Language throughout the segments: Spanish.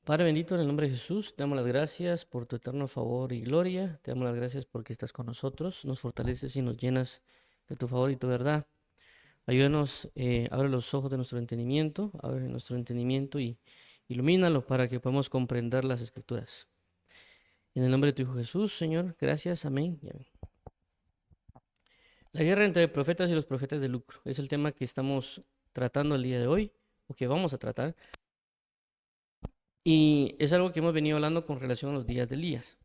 Padre bendito, en el nombre de Jesús, te damos las gracias por tu eterno favor y gloria. Te damos las gracias porque estás con nosotros, nos fortaleces y nos llenas de tu favor y tu verdad. Ayúdanos, abre los ojos de nuestro entendimiento, abre nuestro entendimiento y ilumínalo para que podamos comprender las Escrituras. En el nombre de tu Hijo Jesús, Señor, gracias, amén y amén. La guerra entre profetas y los profetas de lucro es el tema que estamos tratando el día de hoy, o que vamos a tratar, y es algo que hemos venido hablando con relación a los días de Elías.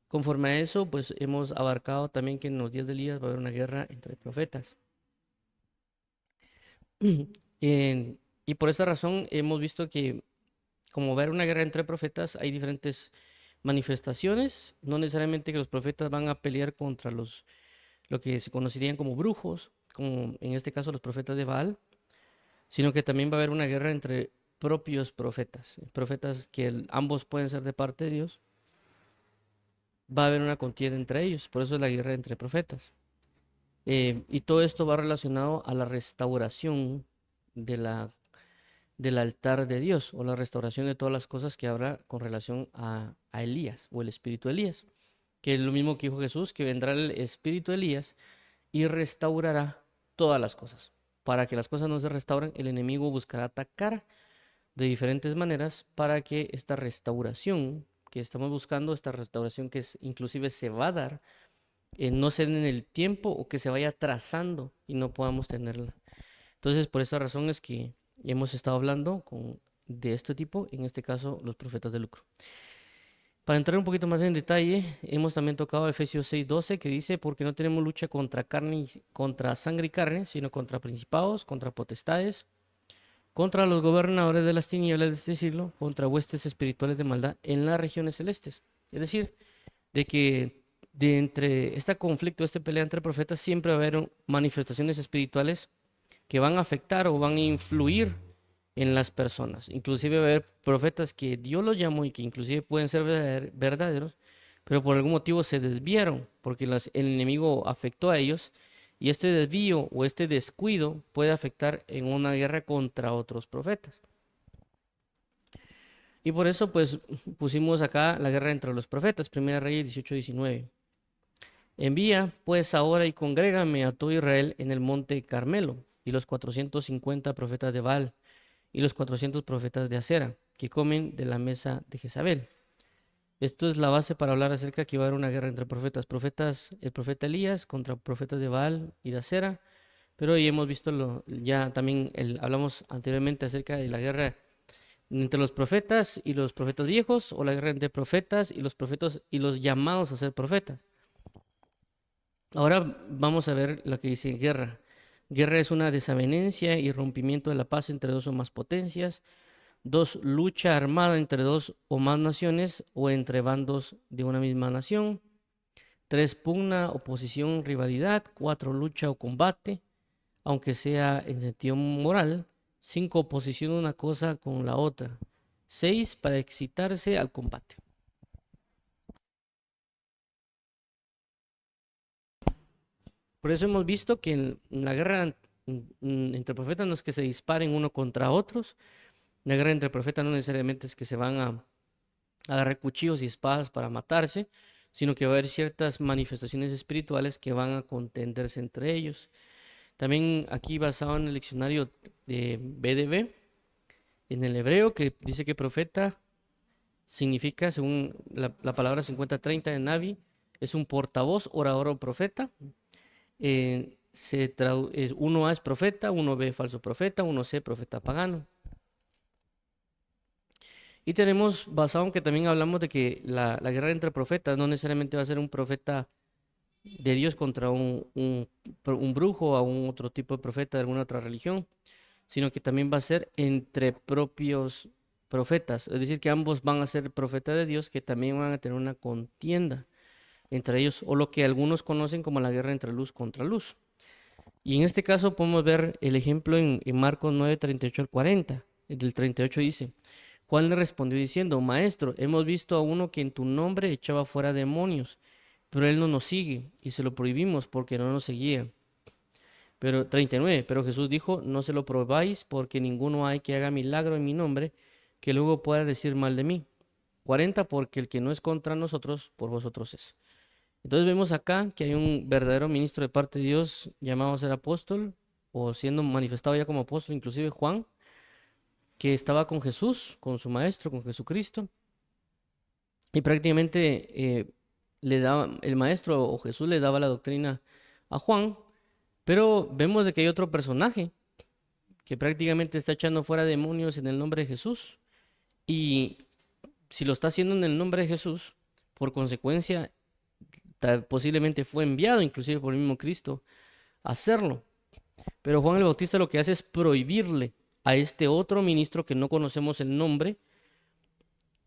Conforme a eso, pues hemos abarcado también que en los días de Elías va a haber una guerra entre profetas. Y por esta razón hemos visto que como va a haber una guerra entre profetas, hay diferentes manifestaciones. No necesariamente que los profetas van a pelear contra lo que se conocerían como brujos, como en este caso los profetas de Baal, sino que también va a haber una guerra entre propios profetas, profetas que ambos pueden ser de parte de Dios. Va a haber una contienda entre ellos, por eso es la guerra entre profetas. Y todo esto va relacionado a la restauración de del altar de Dios o la restauración de todas las cosas que habrá con relación a Elías o el espíritu de Elías, que es lo mismo que dijo Jesús, que vendrá el espíritu de Elías y restaurará todas las cosas. Para que las cosas no se restauren, el enemigo buscará atacar de diferentes maneras para que esta restauración que estamos buscando, esta restauración que inclusive se va a dar, no se dé en el tiempo o que se vaya trazando y no podamos tenerla. Entonces, por esta razón es que hemos estado hablando de este tipo, en este caso los profetas de lucro. Para entrar un poquito más en detalle, hemos también tocado Efesios 6:12 que dice, porque no tenemos lucha contra contra sangre y carne, sino contra principados, contra potestades, contra los gobernadores de las tinieblas de este siglo, contra huestes espirituales de maldad en las regiones celestes. Es decir, de que de entre este conflicto, esta pelea entre profetas, siempre va a haber manifestaciones espirituales que van a afectar o van a influir en las personas. Inclusive va a haber profetas que Dios los llamó y que inclusive pueden ser verdaderos, pero por algún motivo se desviaron porque el enemigo afectó a ellos y este desvío o este descuido puede afectar en una guerra contra otros profetas. Y por eso pues pusimos acá la guerra entre los profetas, Primera Reyes 18:19. Envía pues ahora y congrégame a todo Israel en el monte Carmelo y los 450 profetas de Baal y los 400 profetas de Acera, que comen de la mesa de Jezabel. Esto es la base para hablar acerca de que va a haber una guerra entre profetas, el profeta Elías contra profetas de Baal y de Acera, pero ya hemos visto ya también hablamos anteriormente acerca de la guerra entre los profetas y los profetas viejos, o la guerra entre profetas y los profetas y los llamados a ser profetas. Ahora vamos a ver lo que dice guerra. Guerra es una desavenencia y rompimiento de la paz entre dos o más potencias. Dos, lucha armada entre dos o más naciones o entre bandos de una misma nación. Tres, pugna, oposición, rivalidad. Cuatro, lucha o combate, aunque sea en sentido moral. Cinco, oposición de una cosa con la otra. Seis, para excitarse al combate. Por eso hemos visto que en la guerra entre profetas no es que se disparen uno contra otros. La guerra entre profetas no necesariamente es que se van a agarrar cuchillos y espadas para matarse, sino que va a haber ciertas manifestaciones espirituales que van a contenderse entre ellos. También aquí basado en el diccionario de BDB, en el hebreo, que dice que profeta significa, según la palabra 5030 de Navi, es un portavoz, orador o profeta. Uno A es profeta, uno B falso profeta, uno C profeta pagano. Y tenemos basado en que también hablamos de que la guerra entre profetas no necesariamente va a ser un profeta de Dios contra un brujo o un otro tipo de profeta de alguna otra religión, sino que también va a ser entre propios profetas. Es decir, que ambos van a ser profetas de Dios que también van a tener una contienda entre ellos, o lo que algunos conocen como la guerra entre luz contra luz. Y en este caso podemos ver el ejemplo en Marcos 9:38 al 40. Del 38 dice, Juan le respondió diciendo, Maestro, hemos visto a uno que en tu nombre echaba fuera demonios, pero él no nos sigue y se lo prohibimos porque no nos seguía. Pero 39, pero Jesús dijo, no se lo probáis porque ninguno hay que haga milagro en mi nombre, que luego pueda decir mal de mí. 40, porque el que no es contra nosotros, por vosotros es. Entonces vemos acá que hay un verdadero ministro de parte de Dios llamado a ser apóstol, o siendo manifestado ya como apóstol, inclusive Juan, que estaba con Jesús, con su maestro, con Jesucristo, y prácticamente le daba, el maestro o Jesús le daba la doctrina a Juan, pero vemos de que hay otro personaje que prácticamente está echando fuera demonios en el nombre de Jesús, y si lo está haciendo en el nombre de Jesús, por consecuencia, posiblemente fue enviado inclusive por el mismo Cristo a hacerlo. Pero Juan el Bautista lo que hace es prohibirle a este otro ministro que no conocemos el nombre.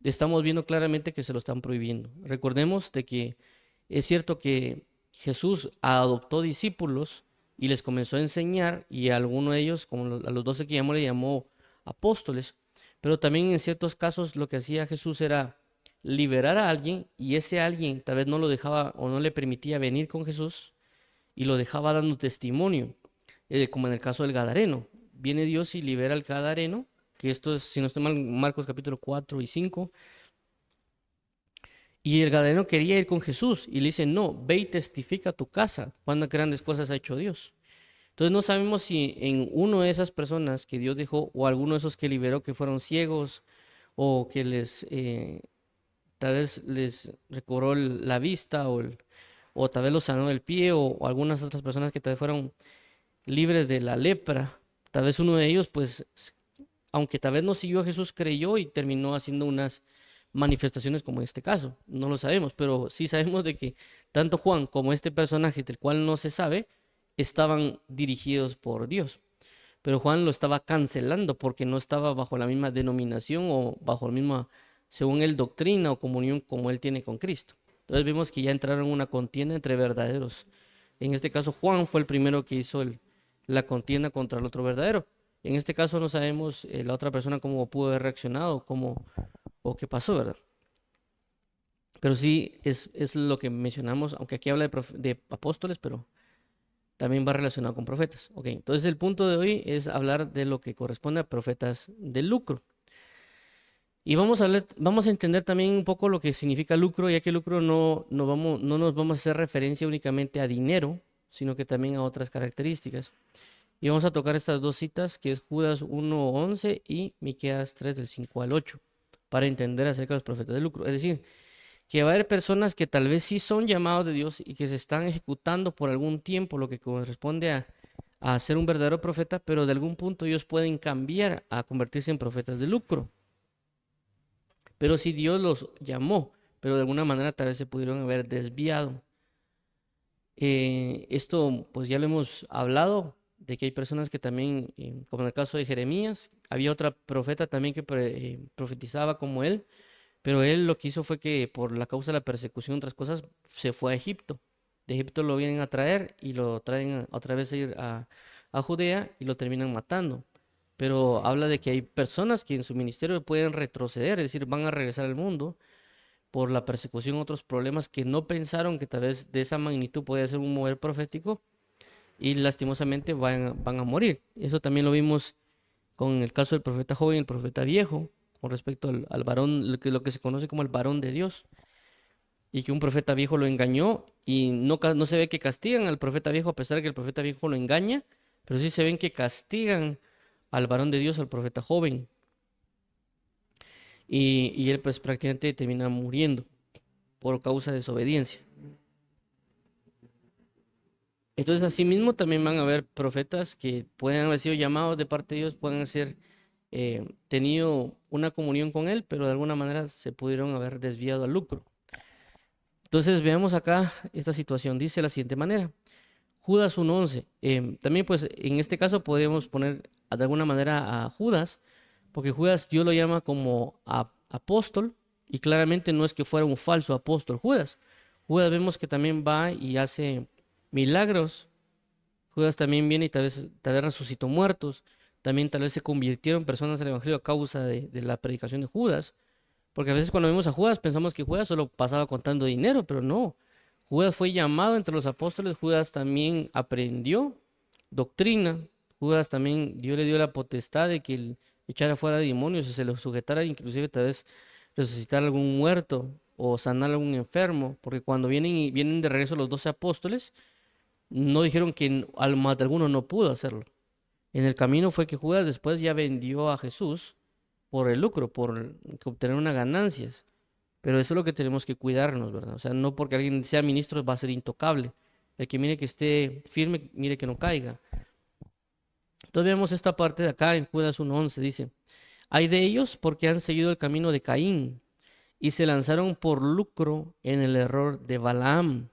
Estamos viendo claramente que se lo están prohibiendo. Recordemos de que es cierto que Jesús adoptó discípulos y les comenzó a enseñar, y a alguno de ellos, como a los 12 que llamó, le llamó apóstoles, pero también en ciertos casos lo que hacía Jesús era liberar a alguien, y ese alguien tal vez no lo dejaba o no le permitía venir con Jesús y lo dejaba dando testimonio, como en el caso del Gadareno. Viene Dios y libera al Gadareno, que esto es, si no estoy mal, Marcos capítulo 4 y 5, y el Gadareno quería ir con Jesús y le dice, no, ve y testifica a tu casa cuántas grandes cosas ha hecho Dios. Entonces no sabemos si en uno de esas personas que Dios dejó, o alguno de esos que liberó que fueron ciegos, o que tal vez les recobró la vista, o tal vez los sanó del pie, o algunas otras personas que tal vez fueron libres de la lepra. Tal vez uno de ellos, pues, aunque tal vez no siguió a Jesús, creyó y terminó haciendo unas manifestaciones como en este caso. No lo sabemos, pero sí sabemos de que tanto Juan como este personaje del cual no se sabe, estaban dirigidos por Dios. Pero Juan lo estaba cancelando porque no estaba bajo la misma denominación o bajo la misma, según él, doctrina o comunión como él tiene con Cristo. Entonces vemos que ya entraron en una contienda entre verdaderos. En este caso Juan fue el primero que hizo la contienda contra el otro verdadero. En este caso no sabemos la otra persona cómo pudo haber reaccionado, o qué pasó, ¿verdad? Pero sí es lo que mencionamos, aunque aquí habla de apóstoles, pero también va relacionado con profetas. Ok, entonces el punto de hoy es hablar de lo que corresponde a profetas de lucro. Y vamos a entender también un poco lo que significa lucro, ya que lucro no nos vamos a hacer referencia únicamente a dinero, sino que también a otras características. Y vamos a tocar estas dos citas, que es Judas 1:11 y Miqueas 3 del 5 al 8, para entender acerca de los profetas de lucro. Es decir, que va a haber personas que tal vez sí son llamados de Dios y que se están ejecutando por algún tiempo lo que corresponde a ser un verdadero profeta, pero de algún punto ellos pueden cambiar a convertirse en profetas de lucro. Pero si Dios los llamó, pero de alguna manera tal vez se pudieron haber desviado. Esto pues ya lo hemos hablado, de que hay personas que también, como en el caso de Jeremías, había otra profeta también que profetizaba como él, pero él lo que hizo fue que por la causa de la persecución, otras cosas, se fue a Egipto. De Egipto lo vienen a traer y lo traen otra vez a ir a Judea y lo terminan matando. Pero habla de que hay personas que en su ministerio pueden retroceder, es decir, van a regresar al mundo por la persecución, otros problemas que no pensaron que tal vez de esa magnitud podía ser un mover profético, y lastimosamente van a morir. Eso también lo vimos con el caso del profeta joven y el profeta viejo, con respecto al varón, lo que se conoce como el varón de Dios, y que un profeta viejo lo engañó, y no se ve que castigan al profeta viejo a pesar de que el profeta viejo lo engaña, pero sí se ven que castigan al varón de Dios, al profeta joven, y él pues prácticamente termina muriendo por causa de desobediencia. Entonces, asimismo, también van a haber profetas que pueden haber sido llamados de parte de Dios, pueden ser tenido una comunión con Él, pero de alguna manera se pudieron haber desviado al lucro. Entonces, veamos acá esta situación. Dice de la siguiente manera: Judas 1:11. También, pues, en este caso podemos poner de alguna manera a Judas, porque Judas Dios lo llama como apóstol, y claramente no es que fuera un falso apóstol Judas. Judas vemos que también va y hace milagros. Judas también viene y tal vez resucitó muertos. También tal vez se convirtieron personas al evangelio a causa de la predicación de Judas. Porque a veces cuando vemos a Judas pensamos que Judas solo pasaba contando dinero, pero no. Judas fue llamado entre los apóstoles. Judas también aprendió doctrina. Judas también, Dios le dio la potestad de que él echar afuera demonios, si se los sujetara, inclusive tal vez resucitar algún muerto o sanar a algún enfermo, porque cuando vienen de regreso los 12 apóstoles, no dijeron que al más de alguno no pudo hacerlo. En el camino fue que Judas después ya vendió a Jesús por el lucro, por obtener unas ganancias. Pero eso es lo que tenemos que cuidarnos, ¿verdad? O sea, no porque alguien sea ministro va a ser intocable. El que mire que esté firme, mire que no caiga. Entonces vemos esta parte de acá en Judas 1:11, dice, hay de ellos porque han seguido el camino de Caín y se lanzaron por lucro en el error de Balaam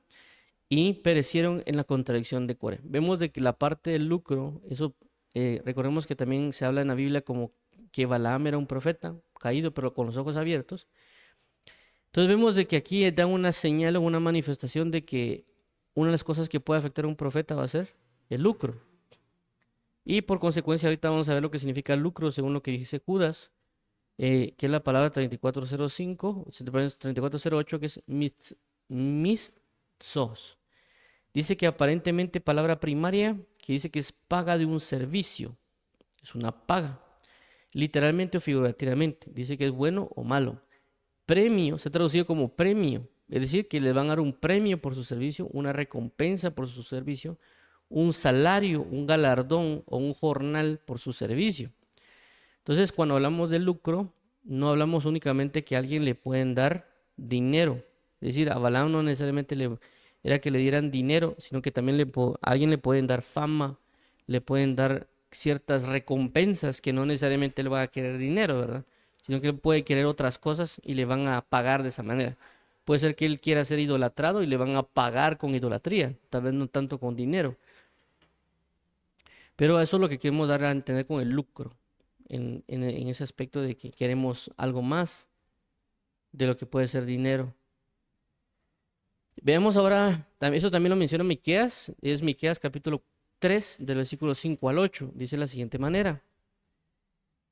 y perecieron en la contradicción de Coré. Vemos de que la parte del lucro, eso recordemos que también se habla en la Biblia como que Balaam era un profeta caído pero con los ojos abiertos. Entonces vemos de que aquí da una señal o una manifestación de que una de las cosas que puede afectar a un profeta va a ser el lucro. Y por consecuencia ahorita vamos a ver lo que significa lucro según lo que dice Judas, que es la palabra 3405, 3408, que es mistos. Dice que aparentemente palabra primaria, que dice que es paga de un servicio, es una paga, literalmente o figurativamente, dice que es bueno o malo. Premio, se ha traducido como premio, es decir, que le van a dar un premio por su servicio, una recompensa por su servicio, un salario, un galardón o un jornal por su servicio. Entonces, cuando hablamos de lucro, no hablamos únicamente que a alguien le pueden dar dinero. Es decir, a Balaam no necesariamente era que le dieran dinero, sino que también a alguien le pueden dar fama, le pueden dar ciertas recompensas que no necesariamente le va a querer dinero, ¿verdad? Sino que él puede querer otras cosas y le van a pagar de esa manera. Puede ser que él quiera ser idolatrado y le van a pagar con idolatría, tal vez no tanto con dinero. Pero eso es lo que queremos dar a entender con el lucro, en ese aspecto de que queremos algo más de lo que puede ser dinero. Veamos ahora, eso también lo menciona Miqueas, es Miqueas capítulo 3, del versículo 5 al 8, dice de la siguiente manera.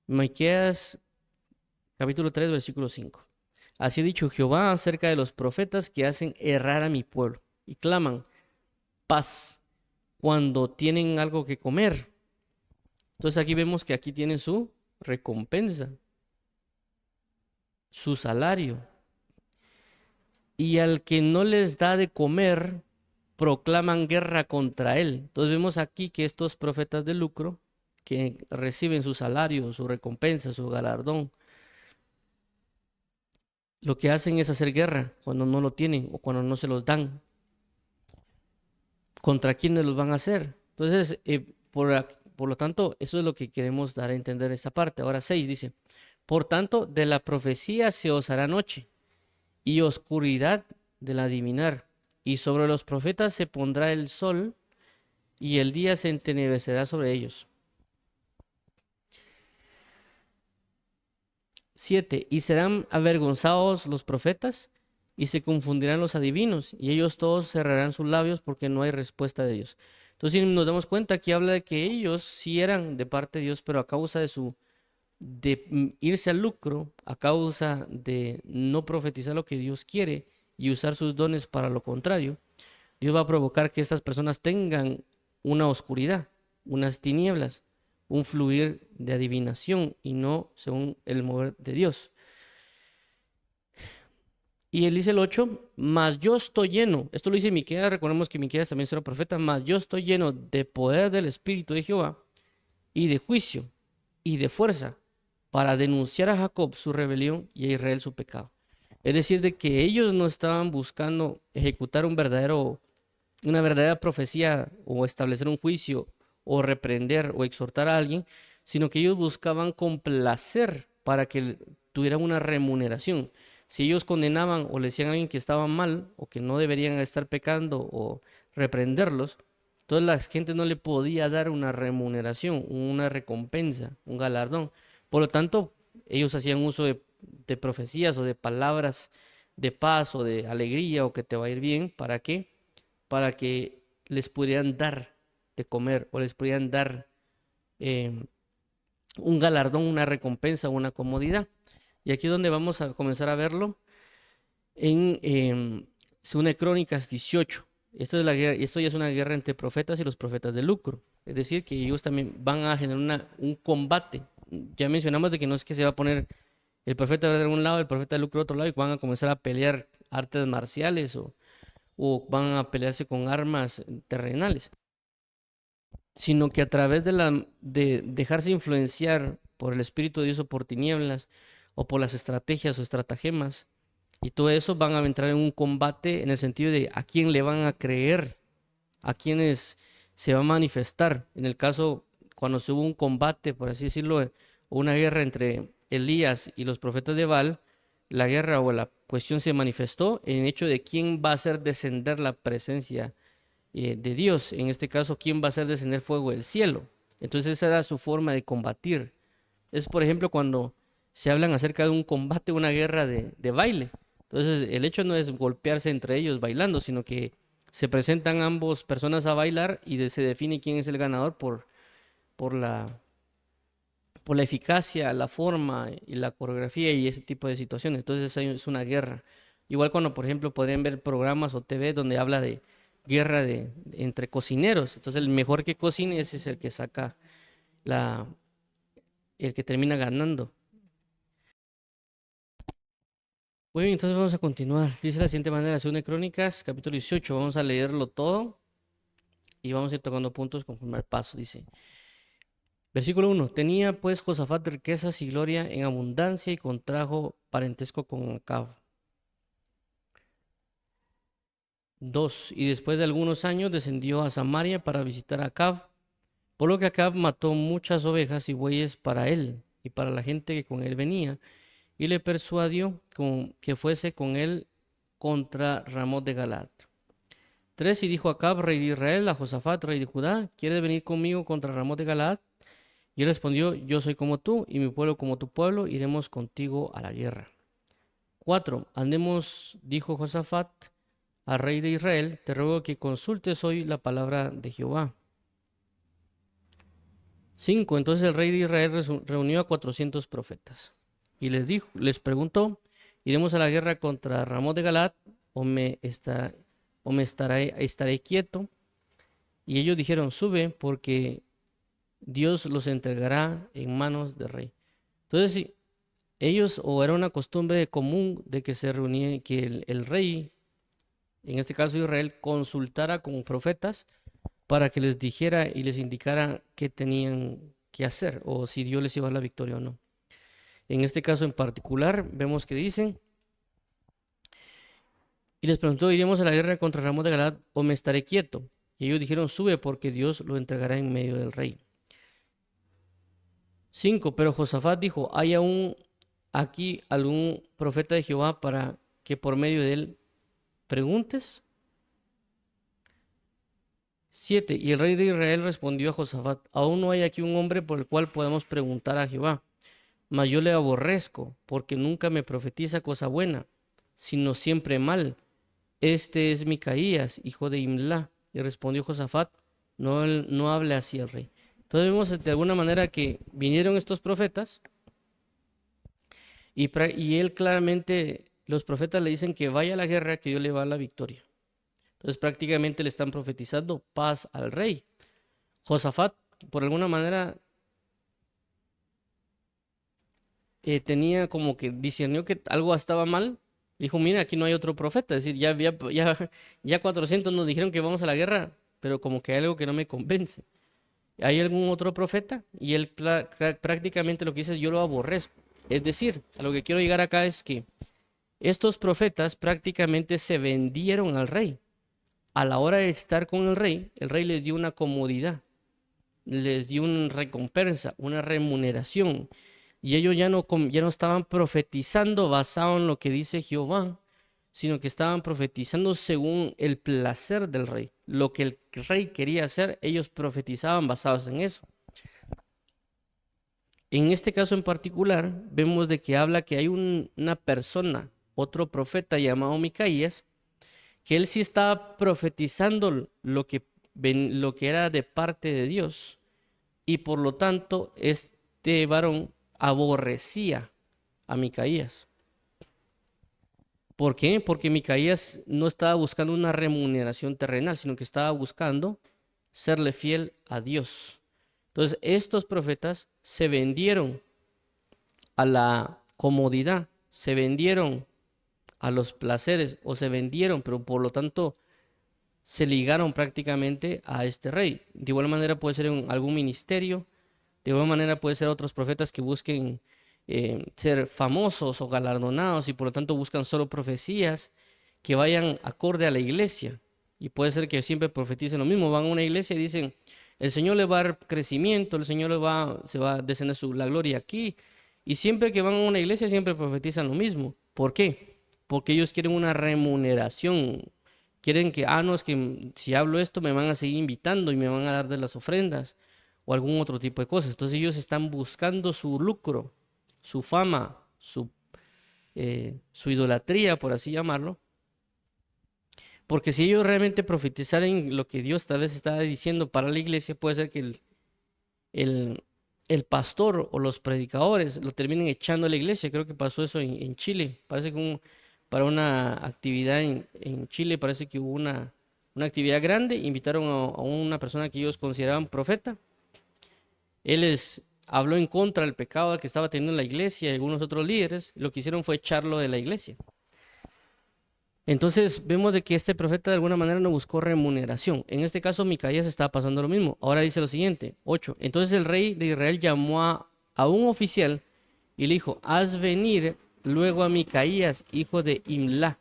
Miqueas capítulo 3, versículo 5. Así ha dicho Jehová acerca de los profetas que hacen errar a mi pueblo y claman paz cuando tienen algo que comer. Entonces aquí vemos que aquí tienen su recompensa, su salario. Y al que no les da de comer, proclaman guerra contra él. Entonces vemos aquí que estos profetas de lucro, que reciben su salario, su recompensa, su galardón, lo que hacen es hacer guerra cuando no lo tienen o cuando no se los dan. ¿Contra quiénes los van a hacer? Entonces, por lo tanto, eso es lo que queremos dar a entender en esta parte. Ahora 6 dice, por tanto, de la profecía se os hará noche y oscuridad del adivinar, y sobre los profetas se pondrá el sol y el día se entenebrecerá sobre ellos. 7. Y serán avergonzados los profetas y se confundirán los adivinos y ellos todos cerrarán sus labios porque no hay respuesta de ellos. Entonces si nos damos cuenta, aquí habla de que ellos sí eran de parte de Dios, pero a causa de irse al lucro, a causa de no profetizar lo que Dios quiere y usar sus dones para lo contrario, Dios va a provocar que estas personas tengan una oscuridad, unas tinieblas, un fluir de adivinación y no según el mover de Dios. Y él dice el 8, mas yo estoy lleno, esto lo dice Miqueas, recordemos que Miqueas también era profeta, mas yo estoy lleno de poder del Espíritu de Jehová y de juicio y de fuerza para denunciar a Jacob su rebelión y a Israel su pecado. Es decir, de que ellos no estaban buscando ejecutar una verdadera profecía o establecer un juicio o reprender o exhortar a alguien, sino que ellos buscaban complacer para que tuvieran una remuneración. Si ellos condenaban o le decían a alguien que estaba mal o que no deberían estar pecando o reprenderlos, entonces la gente no le podía dar una remuneración, una recompensa, un galardón. Por lo tanto, ellos hacían uso de profecías o de palabras de paz o de alegría o que te va a ir bien. ¿Para qué? Para que les pudieran dar de comer o les pudieran dar un galardón, una recompensa, una comodidad. Y aquí es donde vamos a comenzar a verlo en 2 Crónicas 18. Esto ya es una guerra entre profetas y los profetas de lucro. Es decir, que ellos también van a generar un combate ya mencionamos de que no es que se va a poner el profeta de un lado, el profeta de Luke por otro lado y van a comenzar a pelear artes marciales o van a pelearse con armas terrenales, sino que a través de dejarse influenciar por el Espíritu de Dios o por tinieblas o por las estrategias o estratagemas y todo eso van a entrar en un combate en el sentido de a quién le van a creer, a quiénes se va a manifestar. En el caso, cuando se hubo un combate, por así decirlo, o una guerra entre Elías y los profetas de Baal, la guerra o la cuestión se manifestó en el hecho de quién va a hacer descender la presencia de Dios. En este caso, quién va a hacer descender fuego del cielo. Entonces esa era su forma de combatir. Es, por ejemplo, cuando se hablan acerca de un combate, una guerra de baile. Entonces, el hecho no es golpearse entre ellos bailando, sino que se presentan ambos personas a bailar y se define quién es el ganador por la, por la eficacia, la forma y la coreografía y ese tipo de situaciones. Entonces, es una guerra. Igual cuando, por ejemplo, pueden ver programas o TV donde habla de guerra entre cocineros. Entonces, el mejor que cocine ese es el que saca la, el que termina ganando. Muy bien, entonces vamos a continuar. Dice de la siguiente manera, segunda de Crónicas, capítulo 18. Vamos a leerlo todo y vamos a ir tocando puntos conforme al paso. Dice, versículo 1. Tenía pues Josafat riquezas y gloria en abundancia y contrajo parentesco con Acab. 2. Y después de algunos años descendió a Samaria para visitar a Acab, por lo que Acab mató muchas ovejas y bueyes para él y para la gente que con él venía, y le persuadió que fuese con él contra Ramot de Galaad. 3. Y dijo Acab, rey de Israel, a Josafat, rey de Judá, ¿quieres venir conmigo contra Ramot de Galaad? Y él respondió, yo soy como tú, y mi pueblo como tu pueblo, iremos contigo a la guerra. 4. Andemos, dijo Josafat, al rey de Israel, te ruego que consultes hoy la palabra de Jehová. 5. Entonces el rey de Israel reunió a 400 profetas, y les preguntó, ¿iremos a la guerra contra Ramot de Galaad, estaré quieto? Y ellos dijeron, sube, porque Dios los entregará en manos del rey. Entonces, si ellos, o era una costumbre común de que se reunía, que el rey, en este caso Israel, consultara con profetas para que les dijera y les indicara qué tenían que hacer, o si Dios les iba a dar la victoria o no. En este caso en particular, vemos que dicen, y les preguntó, ¿iremos a la guerra contra Ramón de Galaad o me estaré quieto? Y ellos dijeron, sube, porque Dios lo entregará en medio del rey. 5. Pero Josafat dijo, ¿hay aún aquí algún profeta de Jehová para que por medio de él preguntes? 7. Y el rey de Israel respondió a Josafat, aún no hay aquí un hombre por el cual podamos preguntar a Jehová, mas yo le aborrezco, porque nunca me profetiza cosa buena, sino siempre mal. Este es Micaías, hijo de Imla. Y respondió Josafat, no hable así el rey. Entonces vemos de alguna manera que vinieron estos profetas y él claramente, los profetas le dicen que vaya a la guerra, que Dios le va a dar la victoria. Entonces prácticamente le están profetizando paz al rey. Josafat, por alguna manera, tenía como que discernió que algo estaba mal. Dijo, mira, aquí no hay otro profeta. Es decir, ya 400 nos dijeron que vamos a la guerra, pero como que hay algo que no me convence. ¿Hay algún otro profeta? Y él prácticamente lo que dice es, yo lo aborrezco. Es decir, a lo que quiero llegar acá es que estos profetas prácticamente se vendieron al rey. A la hora de estar con el rey les dio una comodidad, les dio una recompensa, una remuneración. Y ellos ya no estaban profetizando basado en lo que dice Jehová, sino que estaban profetizando según el placer del rey. Lo que el rey quería hacer, ellos profetizaban basados en eso. En este caso en particular, vemos de que habla que hay una persona, otro profeta llamado Micaías, que él sí estaba profetizando lo que era de parte de Dios. Y por lo tanto, este varón aborrecía a Micaías. ¿Por qué? Porque Micaías no estaba buscando una remuneración terrenal, sino que estaba buscando serle fiel a Dios. Entonces, estos profetas se vendieron a la comodidad, se vendieron a los placeres o se vendieron, pero por lo tanto se ligaron prácticamente a este rey. De igual manera puede ser en algún ministerio, de igual manera puede ser otros profetas que busquen ser famosos o galardonados y por lo tanto buscan solo profecías que vayan acorde a la iglesia. Y puede ser que siempre profeticen lo mismo, van a una iglesia y dicen, el Señor le va a dar crecimiento, el Señor se va a descender la gloria aquí. Y siempre que van a una iglesia siempre profetizan lo mismo. ¿Por qué? Porque ellos quieren una remuneración. Quieren que, no, es que si hablo esto me van a seguir invitando y me van a dar de las ofrendas o algún otro tipo de cosas. Entonces ellos están buscando su lucro, su fama, su idolatría, por así llamarlo. Porque si ellos realmente profetizaran lo que Dios tal vez estaba diciendo para la iglesia, puede ser que el, el pastor o los predicadores lo terminen echando a la iglesia. Creo que pasó eso en Chile. Parece que para una actividad en Chile, parece que hubo una actividad grande. Invitaron a una persona que ellos consideraban profeta. Él habló en contra del pecado que estaba teniendo la iglesia y algunos otros líderes. Lo que hicieron fue echarlo de la iglesia. Entonces vemos de que este profeta de alguna manera no buscó remuneración. En este caso Micaías estaba pasando lo mismo. Ahora dice lo siguiente, 8. Entonces el rey de Israel llamó a un oficial y le dijo, haz venir luego a Micaías, hijo de Imla.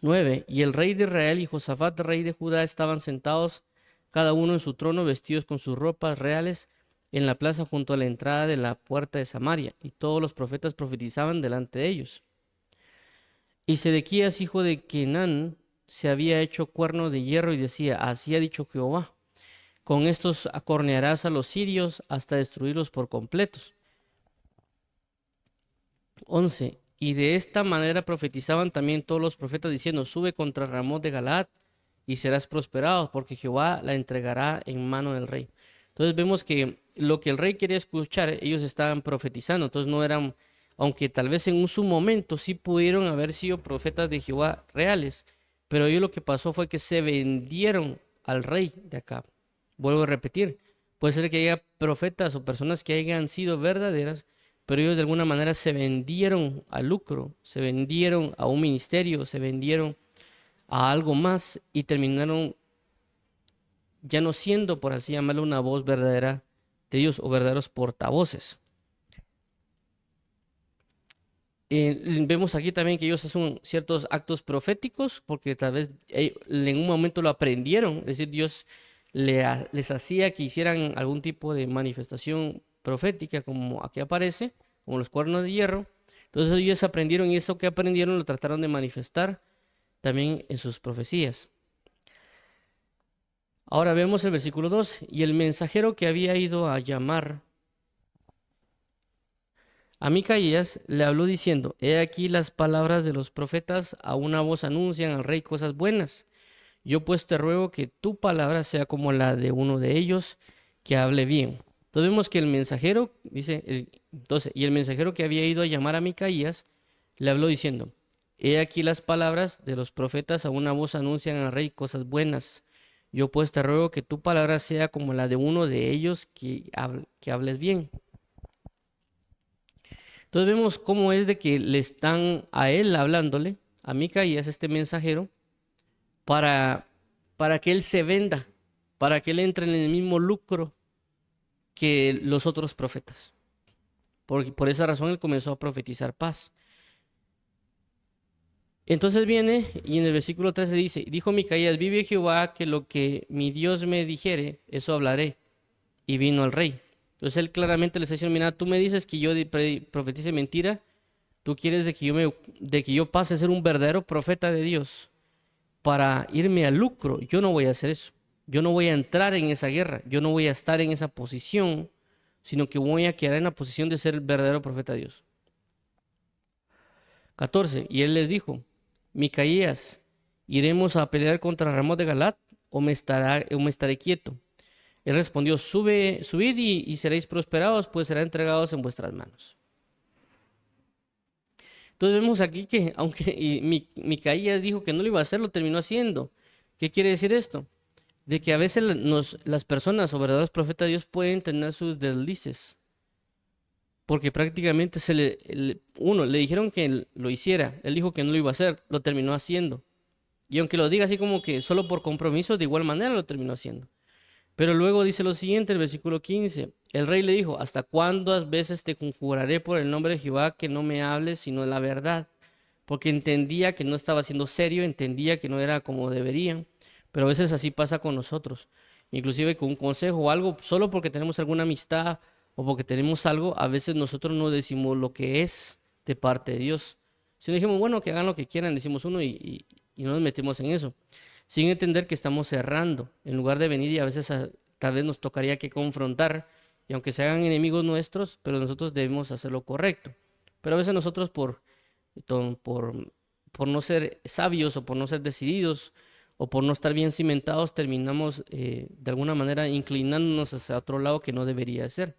9. Y el rey de Israel y Josafat, rey de Judá, estaban sentados cada uno en su trono, vestidos con sus ropas reales, en la plaza junto a la entrada de la puerta de Samaria. Y todos los profetas profetizaban delante de ellos. Y Sedequías, hijo de Kenán, se había hecho cuerno de hierro y decía, así ha dicho Jehová, con estos acornearás a los sirios hasta destruirlos por completos. 11. Y de esta manera profetizaban también todos los profetas diciendo, sube contra Ramot de Galaad y serás prosperado, porque Jehová la entregará en mano del rey. Entonces vemos que lo que el rey quería escuchar, ellos estaban profetizando, entonces no eran, aunque tal vez en su momento sí pudieron haber sido profetas de Jehová reales, pero ellos lo que pasó fue que se vendieron al rey de Acab. Vuelvo a repetir, puede ser que haya profetas o personas que hayan sido verdaderas, pero ellos de alguna manera se vendieron al lucro, se vendieron a un ministerio, se vendieron a algo más y terminaron ya no siendo, por así llamarlo, una voz verdadera de Dios o verdaderos portavoces. Vemos aquí también que ellos hacen ciertos actos proféticos porque tal vez en un momento lo aprendieron, es decir, Dios les hacía que hicieran algún tipo de manifestación profética como aquí aparece, como los cuernos de hierro. Entonces ellos aprendieron y eso que aprendieron lo trataron de manifestar también en sus profecías. Ahora vemos el versículo 2. Y el mensajero que había ido a llamar a Micaías le habló diciendo, he aquí las palabras de los profetas, a una voz anuncian al rey cosas buenas. Yo pues te ruego que tu palabra sea como la de uno de ellos, que hable bien. Entonces vemos que el mensajero, dice y el mensajero que había ido a llamar a Micaías le habló diciendo, he aquí las palabras de los profetas, a una voz anuncian al rey cosas buenas. Yo pues te ruego que tu palabra sea como la de uno de ellos, que hables bien. Entonces vemos cómo es de que le están a él hablándole, a Micaías, este mensajero, para, para que él se venda, para que él entre en el mismo lucro que los otros profetas. Por esa razón él comenzó a profetizar paz. Entonces viene y en el versículo 13 dice, dijo Micaías, vive Jehová que lo que mi Dios me dijere, eso hablaré. Y vino al rey. Entonces él claramente le está diciendo, mira, tú me dices que yo profetice mentira, tú quieres de que yo pase a ser un verdadero profeta de Dios para irme al lucro. Yo no voy a hacer eso. Yo no voy a entrar en esa guerra. Yo no voy a estar en esa posición, sino que voy a quedar en la posición de ser el verdadero profeta de Dios. 14. Y él les dijo, Micaías, ¿iremos a pelear contra Ramot de Galat o me estaré quieto? Él respondió, subid y seréis prosperados, pues serán entregados en vuestras manos. Entonces vemos aquí que, aunque Micaías dijo que no lo iba a hacer, lo terminó haciendo. ¿Qué quiere decir esto? de que a veces las personas o verdaderos profetas de Dios pueden tener sus deslices, porque prácticamente uno le dijeron que él lo hiciera, él dijo que no lo iba a hacer, lo terminó haciendo. Y aunque lo diga así como que solo por compromiso, de igual manera lo terminó haciendo. Pero luego dice lo siguiente, el versículo 15. El rey le dijo, ¿hasta cuántas veces te conjuraré por el nombre de Jehová que no me hables sino la verdad? Porque entendía que no estaba siendo serio, entendía que no era como deberían. Pero a veces así pasa con nosotros. Inclusive con un consejo o algo, solo porque tenemos alguna amistad o porque tenemos algo, a veces nosotros no decimos lo que es de parte de Dios. Si no dijimos, bueno, que hagan lo que quieran, decimos uno y no nos metemos en eso sin entender que estamos cerrando, en lugar de venir y a veces tal vez nos tocaría que confrontar, y aunque se hagan enemigos nuestros, pero nosotros debemos hacer lo correcto. Pero a veces nosotros to- por, por no ser sabios o por no ser decididos o por no estar bien cimentados, terminamos de alguna manera inclinándonos hacia otro lado que no debería ser.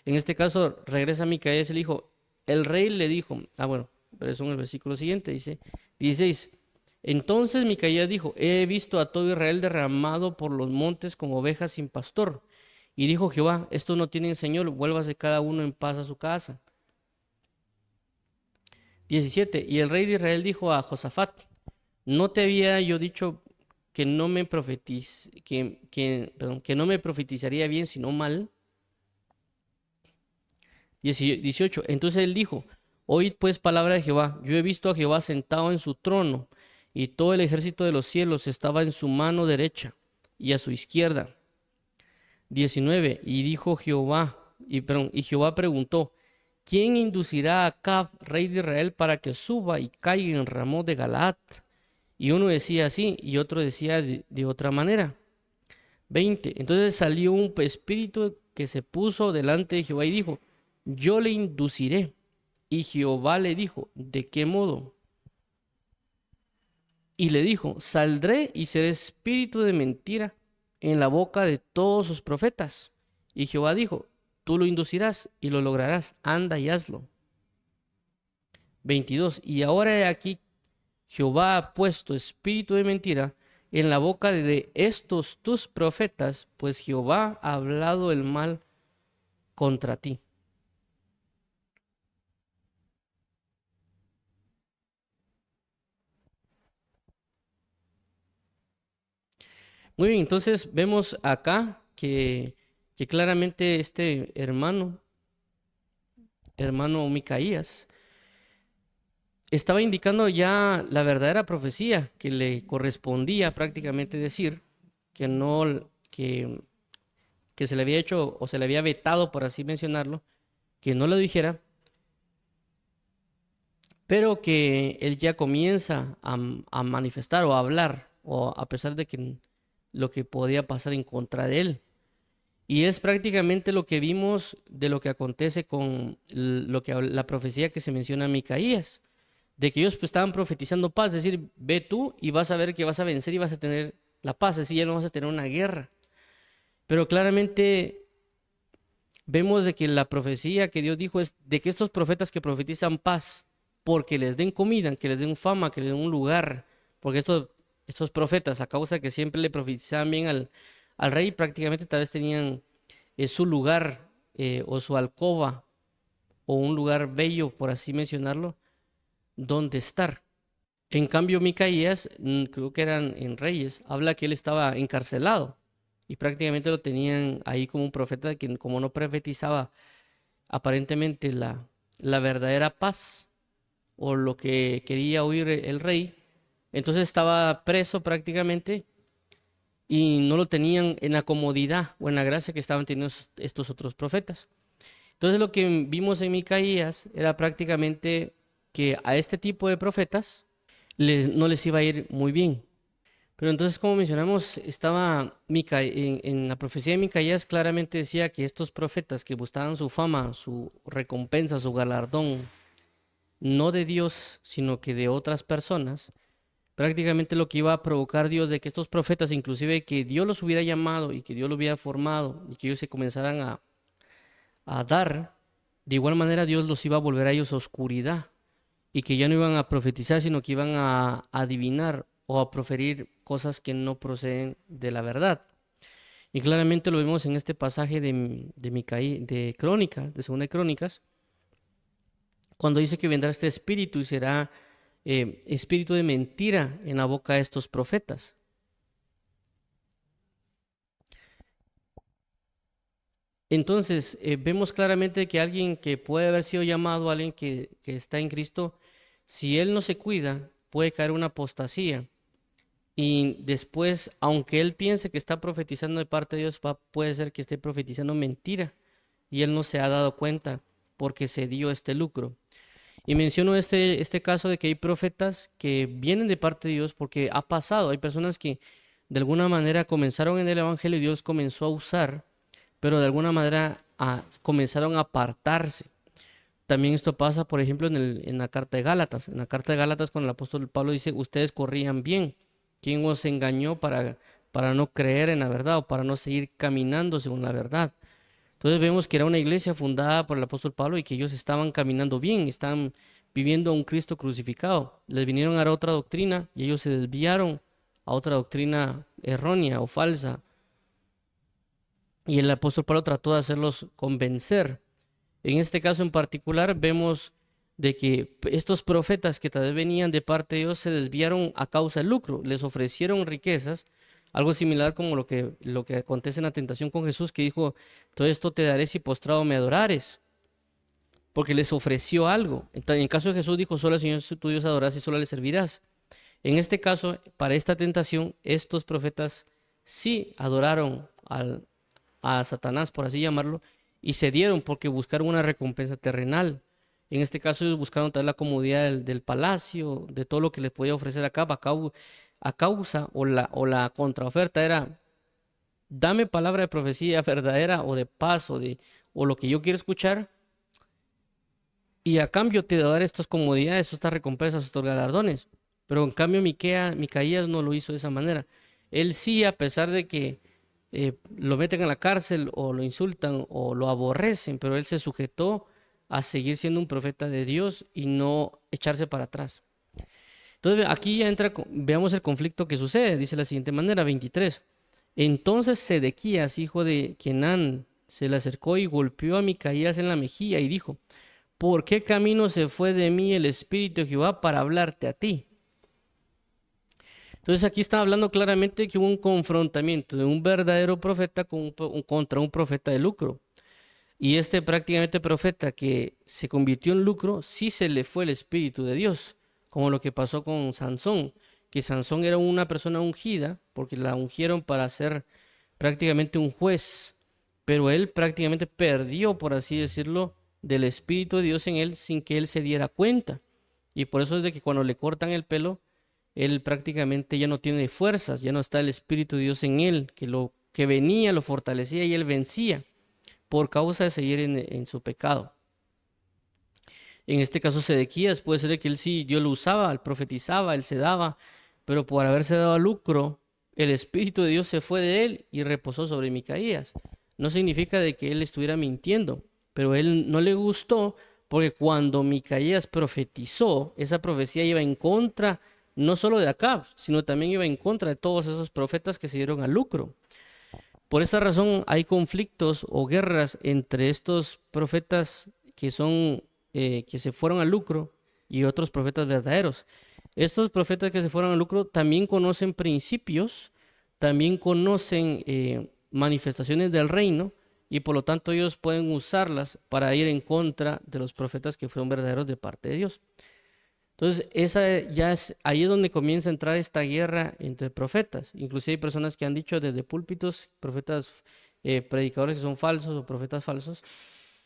En este caso, regresa Micaías y le dijo, el rey le dijo, bueno, pero eso en el versículo siguiente dice, 16. Entonces Micaías dijo, he visto a todo Israel derramado por los montes como ovejas sin pastor. Y dijo Jehová, estos no tienen señor, vuélvase cada uno en paz a su casa. 17. Y el rey de Israel dijo a Josafat, ¿no te había yo dicho que no me perdón, que no me profetizaría bien sino mal? 18. Entonces él dijo, oíd pues palabra de Jehová, yo he visto a Jehová sentado en su trono, y todo el ejército de los cielos estaba en su mano derecha y a su izquierda. 19. Y dijo Jehová, y Jehová preguntó, ¿quién inducirá a Acab, rey de Israel, para que suba y caiga en Ramón de Galaad? Y uno decía así, y otro decía de otra manera. 20. Entonces salió un espíritu que se puso delante de Jehová y dijo, yo le induciré. Y Jehová le dijo, ¿de qué modo? Y le dijo, saldré y seré espíritu de mentira en la boca de todos sus profetas. Y Jehová dijo, tú lo inducirás y lo lograrás, anda y hazlo. 22. Y ahora he aquí, Jehová ha puesto espíritu de mentira en la boca de estos tus profetas, pues Jehová ha hablado el mal contra ti. Muy bien, entonces vemos acá que claramente este hermano Micaías, estaba indicando ya la verdadera profecía que le correspondía prácticamente decir que no, que se le había hecho o se le había vetado, por así mencionarlo, que no lo dijera, pero que él ya comienza a manifestar o a hablar, o a pesar de que lo que podía pasar en contra de él. Y es prácticamente lo que vimos de lo que acontece con la profecía que se menciona en Micaías, de que ellos pues, estaban profetizando paz, es decir, ve tú y vas a ver que vas a vencer y vas a tener la paz, es decir, ya no vas a tener una guerra. Pero claramente vemos de que la profecía que Dios dijo es de que estos profetas que profetizan paz, porque les den comida, que les den fama, que les den un lugar, porque estos profetas, a causa que siempre le profetizaban bien al rey, prácticamente tal vez tenían su lugar o su alcoba o un lugar bello, por así mencionarlo, donde estar. En cambio, Micaías, creo que eran en Reyes, habla que él estaba encarcelado y prácticamente lo tenían ahí como un profeta que como no profetizaba aparentemente la verdadera paz o lo que quería oír el rey, entonces estaba preso prácticamente y no lo tenían en la comodidad o en la gracia que estaban teniendo estos otros profetas. Entonces lo que vimos en Micaías era prácticamente que a este tipo de profetas no les iba a ir muy bien. Pero entonces, como mencionamos, estaba en la profecía de Micaías claramente decía que estos profetas que buscaban su fama, su recompensa, su galardón, no de Dios, sino que de otras personas, prácticamente lo que iba a provocar Dios de que estos profetas, inclusive que Dios los hubiera llamado y que Dios los hubiera formado y que ellos se comenzaran a dar, de igual manera Dios los iba a volver a ellos a oscuridad y que ya no iban a profetizar, sino que iban a adivinar o a proferir cosas que no proceden de la verdad. Y claramente lo vemos en este pasaje de Crónica, de Segunda de Crónicas, cuando dice que vendrá este espíritu y será espíritu de mentira en la boca de estos profetas. Entonces, vemos claramente que alguien que puede haber sido llamado, alguien que está en Cristo, si él no se cuida, puede caer en una apostasía. Y después, aunque él piense que está profetizando de parte de Dios, puede ser que esté profetizando mentira y él no se ha dado cuenta porque se dio este lucro. Y menciono este caso de que hay profetas que vienen de parte de Dios porque ha pasado. Hay personas que de alguna manera comenzaron en el Evangelio y Dios comenzó a usar, pero de alguna manera comenzaron a apartarse. También esto pasa, por ejemplo, en la carta de Gálatas. En la carta de Gálatas, cuando el apóstol Pablo dice, ustedes corrían bien. ¿Quién os engañó para no creer en la verdad o para no seguir caminando según la verdad? Entonces vemos que era una iglesia fundada por el apóstol Pablo y que ellos estaban caminando bien, estaban viviendo a un Cristo crucificado. Les vinieron a dar otra doctrina y ellos se desviaron a otra doctrina errónea o falsa. Y el apóstol Pablo trató de hacerlos convencer. En este caso en particular vemos de que estos profetas que tal vez venían de parte de Dios se desviaron a causa del lucro, les ofrecieron riquezas, algo similar como lo que acontece en la tentación con Jesús, que dijo, todo esto te daré si postrado me adorares, porque les ofreció algo. En el caso de Jesús dijo, solo al Señor tu Dios adorarás y solo le servirás. En este caso, para esta tentación, estos profetas sí adoraron a Satanás, por así llamarlo, y cedieron porque buscaron una recompensa terrenal. En este caso ellos buscaron tal la comodidad del palacio, de todo lo que les podía ofrecer acá, a causa o la contraoferta era, dame palabra de profecía verdadera o de paz o lo que yo quiero escuchar, y a cambio te daré estas comodidades, estas recompensas, estos galardones. Pero en cambio Micaías no lo hizo de esa manera. Él sí, a pesar de que lo meten en la cárcel o lo insultan o lo aborrecen, pero él se sujetó a seguir siendo un profeta de Dios y no echarse para atrás. Entonces aquí ya entra, veamos el conflicto que sucede, dice de la siguiente manera, 23. Entonces Sedequías, hijo de Kenán, se le acercó y golpeó a Micaías en la mejilla y dijo, ¿por qué camino se fue de mí el Espíritu de Jehová para hablarte a ti? Entonces aquí está hablando claramente que hubo un confrontamiento de un verdadero profeta contra un profeta de lucro. Y este prácticamente profeta que se convirtió en lucro, sí se le fue el Espíritu de Dios, como lo que pasó con Sansón, que Sansón era una persona ungida, porque la ungieron para ser prácticamente un juez, pero él prácticamente perdió, por así decirlo, del Espíritu de Dios en él sin que él se diera cuenta. Y por eso es de que cuando le cortan el pelo, él prácticamente ya no tiene fuerzas, ya no está el Espíritu de Dios en él, que lo que venía lo fortalecía y él vencía por causa de seguir en su pecado. En este caso Sedequías puede ser que él sí, Dios lo usaba, él profetizaba, él se daba, pero por haberse dado a lucro, el Espíritu de Dios se fue de él y reposó sobre Micaías. No significa de que él estuviera mintiendo, pero él no le gustó porque cuando Micaías profetizó, esa profecía iba en contra no solo de Acab, sino también iba en contra de todos esos profetas que se dieron al lucro. Por esta razón hay conflictos o guerras entre estos profetas que se fueron al lucro y otros profetas verdaderos. Estos profetas que se fueron al lucro también conocen principios, también conocen manifestaciones del reino y por lo tanto ellos pueden usarlas para ir en contra de los profetas que fueron verdaderos de parte de Dios. Entonces, ahí es donde comienza a entrar esta guerra entre profetas. Inclusive hay personas que han dicho desde púlpitos, profetas, predicadores que son falsos o profetas falsos,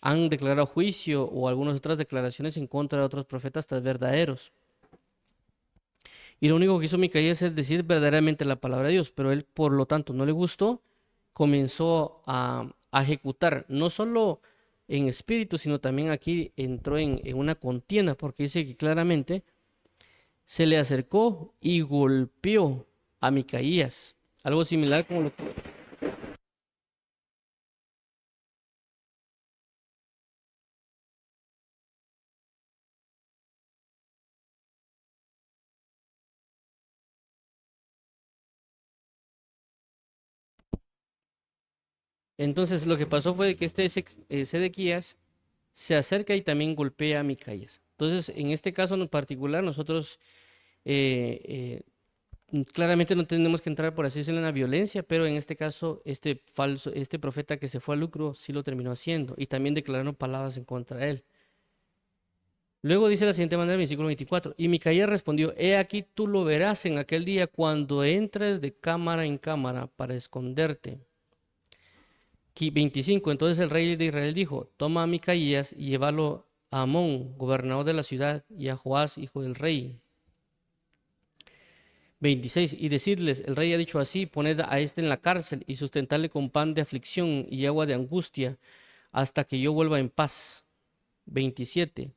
han declarado juicio o algunas otras declaraciones en contra de otros profetas tan verdaderos. Y lo único que hizo Micaías es decir verdaderamente la palabra de Dios, pero él, por lo tanto, no le gustó, comenzó a ejecutar, no solo en espíritu, sino también aquí entró en una contienda, porque dice que claramente se le acercó y golpeó a Micaías, algo similar como lo que Entonces lo que pasó fue que Sedequías se acerca y también golpea a Micaías. Entonces, en este caso en particular, nosotros claramente no tenemos que entrar, por así decirlo, en la violencia, pero en este caso, este profeta que se fue al lucro, sí lo terminó haciendo y también declararon palabras en contra de él. Luego dice la siguiente manera, en el versículo 24, y Micaías respondió, he aquí tú lo verás en aquel día cuando entres de cámara en cámara para esconderte. 25, entonces el rey de Israel dijo, toma a Micaías y llévalo a Amón, gobernador de la ciudad, y a Joás, hijo del rey. 26, y decidles, el rey ha dicho así, poned a este en la cárcel y sustentarle con pan de aflicción y agua de angustia hasta que yo vuelva en paz. 27,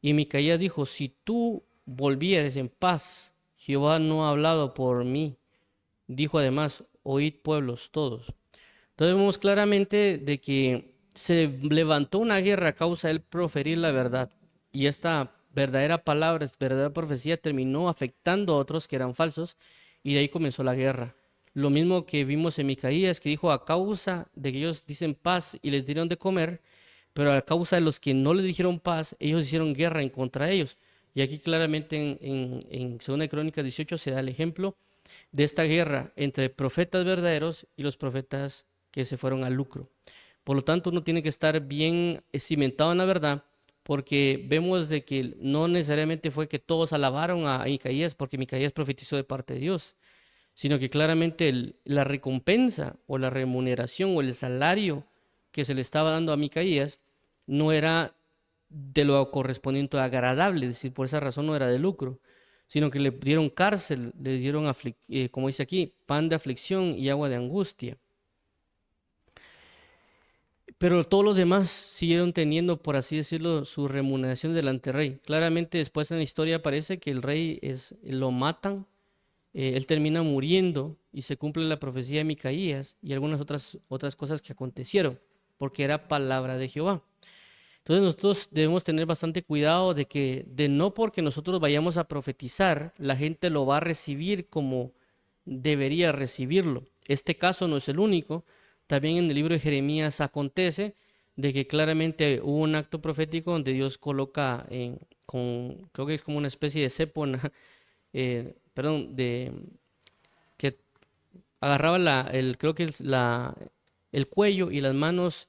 y Micaías dijo, si tú volvieres en paz, Jehová no ha hablado por mí. Dijo además, oíd pueblos todos. Entonces vemos claramente de que se levantó una guerra a causa de él proferir la verdad. Y esta verdadera palabra, esta verdadera profecía terminó afectando a otros que eran falsos y de ahí comenzó la guerra. Lo mismo que vimos en Micaías, que dijo a causa de que ellos dicen paz y les dieron de comer, pero a causa de los que no les dijeron paz, ellos hicieron guerra en contra de ellos. Y aquí claramente en 2 Crónicas 18 se da el ejemplo de esta guerra entre profetas verdaderos y los profetas que se fueron al lucro. Por lo tanto, uno tiene que estar bien cimentado en la verdad, porque vemos de que no necesariamente fue que todos alabaron a Micaías porque Micaías profetizó de parte de Dios, sino que claramente la recompensa o la remuneración o el salario que se le estaba dando a Micaías no era de lo correspondiente agradable, es decir, por esa razón no era de lucro, sino que le dieron cárcel, le dieron, como dice aquí, pan de aflicción y agua de angustia. Pero todos los demás siguieron teniendo, por así decirlo, su remuneración delante del rey. Claramente después en la historia aparece que el rey lo matan, él termina muriendo y se cumple la profecía de Micaías y algunas otras cosas que acontecieron, porque era palabra de Jehová. Entonces nosotros debemos tener bastante cuidado de no porque nosotros vayamos a profetizar, la gente lo va a recibir como debería recibirlo. Este caso no es el único. También en el libro de Jeremías acontece de que claramente hubo un acto profético donde Dios coloca creo que es como una especie de cepo, perdón, que agarraba creo que es el cuello y las manos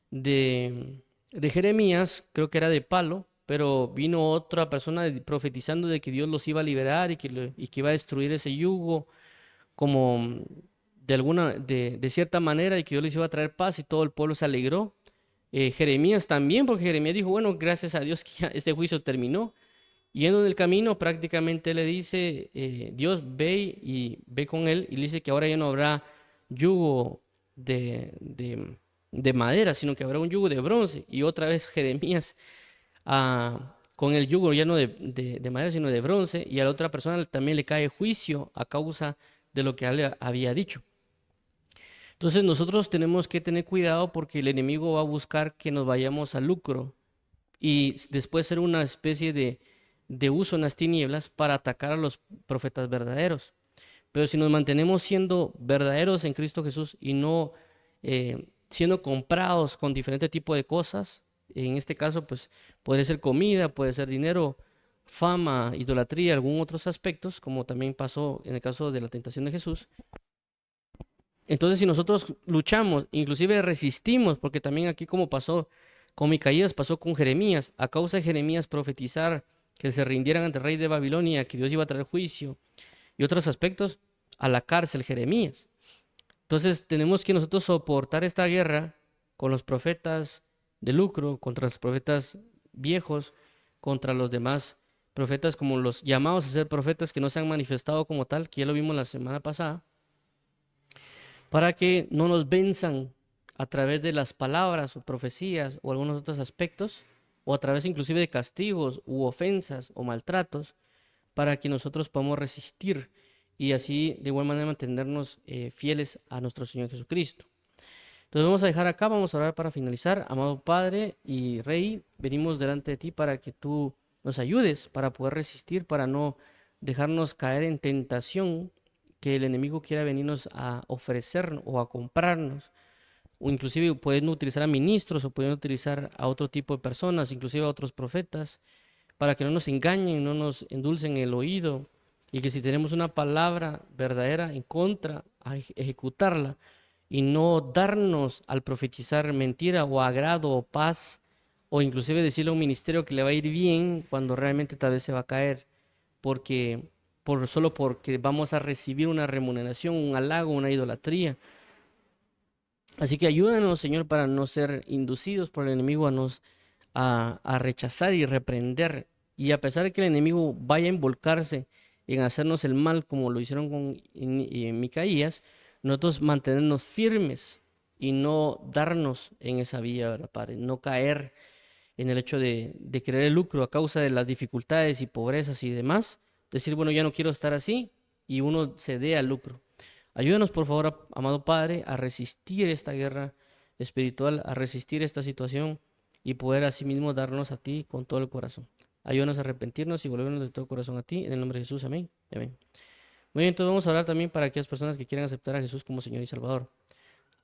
de Jeremías, creo que era de palo, pero vino otra persona profetizando de que Dios los iba a liberar y que iba a destruir ese yugo como de cierta manera y que Dios les iba a traer paz y todo el pueblo se alegró. Jeremías también, porque Jeremías dijo, bueno, gracias a Dios que ya este juicio terminó. Yendo en el camino, prácticamente le dice, Dios ve y ve con él y le dice que ahora ya no habrá yugo de madera, sino que habrá un yugo de bronce. Y otra vez Jeremías con el yugo ya no de madera, sino de bronce. Y a la otra persona también le cae juicio a causa de lo que él había dicho. Entonces nosotros tenemos que tener cuidado porque el enemigo va a buscar que nos vayamos al lucro y después ser una especie de uso en las tinieblas para atacar a los profetas verdaderos. Pero si nos mantenemos siendo verdaderos en Cristo Jesús y no siendo comprados con diferente tipo de cosas, en este caso pues puede ser comida, puede ser dinero, fama, idolatría, algún otros aspectos, como también pasó en el caso de la tentación de Jesús. Entonces si nosotros luchamos, inclusive resistimos, porque también aquí como pasó con Micaías, pasó con Jeremías, a causa de Jeremías profetizar que se rindieran ante el rey de Babilonia, que Dios iba a traer juicio y otros aspectos, a la cárcel Jeremías. Entonces tenemos que nosotros soportar esta guerra con los profetas de lucro, contra los profetas viejos, contra los demás profetas como los llamados a ser profetas que no se han manifestado como tal, que ya lo vimos la semana pasada, para que no nos venzan a través de las palabras o profecías o algunos otros aspectos, o a través inclusive de castigos u ofensas o maltratos, para que nosotros podamos resistir y así de igual manera mantenernos fieles a nuestro Señor Jesucristo. Entonces vamos a dejar acá, vamos a orar para finalizar. Amado Padre y Rey, venimos delante de ti para que tú nos ayudes para poder resistir, para no dejarnos caer en tentación que el enemigo quiera venirnos a ofrecer o a comprarnos o inclusive pueden utilizar a ministros o pueden utilizar a otro tipo de personas, inclusive a otros profetas, para que no nos engañen, no nos endulcen el oído, y que si tenemos una palabra verdadera en contra, a ejecutarla y no darnos al profetizar mentira o agrado o paz, o inclusive decirle a un ministerio que le va a ir bien cuando realmente tal vez se va a caer, porque solo porque vamos a recibir una remuneración, un halago, una idolatría. Así que ayúdanos, Señor, para no ser inducidos por el enemigo a rechazar y reprender. Y a pesar de que el enemigo vaya a involucrarse en hacernos el mal, como lo hicieron con Micaías, nosotros mantenernos firmes y no darnos en esa vía, ¿verdad, Padre? No caer en el hecho de querer el lucro a causa de las dificultades y pobrezas y demás. Decir, bueno, ya no quiero estar así, y uno se dé al lucro. Ayúdanos, por favor, amado Padre, a resistir esta guerra espiritual, a resistir esta situación y poder asimismo darnos a ti con todo el corazón. Ayúdanos a arrepentirnos y volvernos de todo corazón a ti. En el nombre de Jesús, amén. Amén. Muy bien, entonces vamos a orar también para aquellas personas que quieran aceptar a Jesús como Señor y Salvador.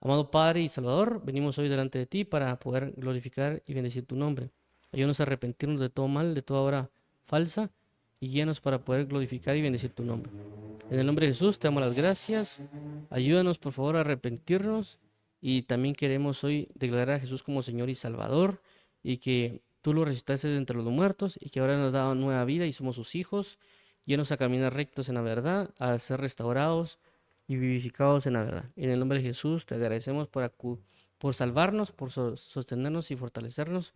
Amado Padre y Salvador, venimos hoy delante de ti para poder glorificar y bendecir tu nombre. Ayúdanos a arrepentirnos de todo mal, de toda obra falsa, y guíanos para poder glorificar y bendecir tu nombre. En el nombre de Jesús te damos las gracias. Ayúdanos, por favor, a arrepentirnos, y también queremos hoy declarar a Jesús como Señor y Salvador, y que tú lo resucitaste de entre los muertos y que ahora nos da nueva vida y somos sus hijos. Guíanos a caminar rectos en la verdad, a ser restaurados y vivificados en la verdad. En el nombre de Jesús te agradecemos por salvarnos, por sostenernos y fortalecernos.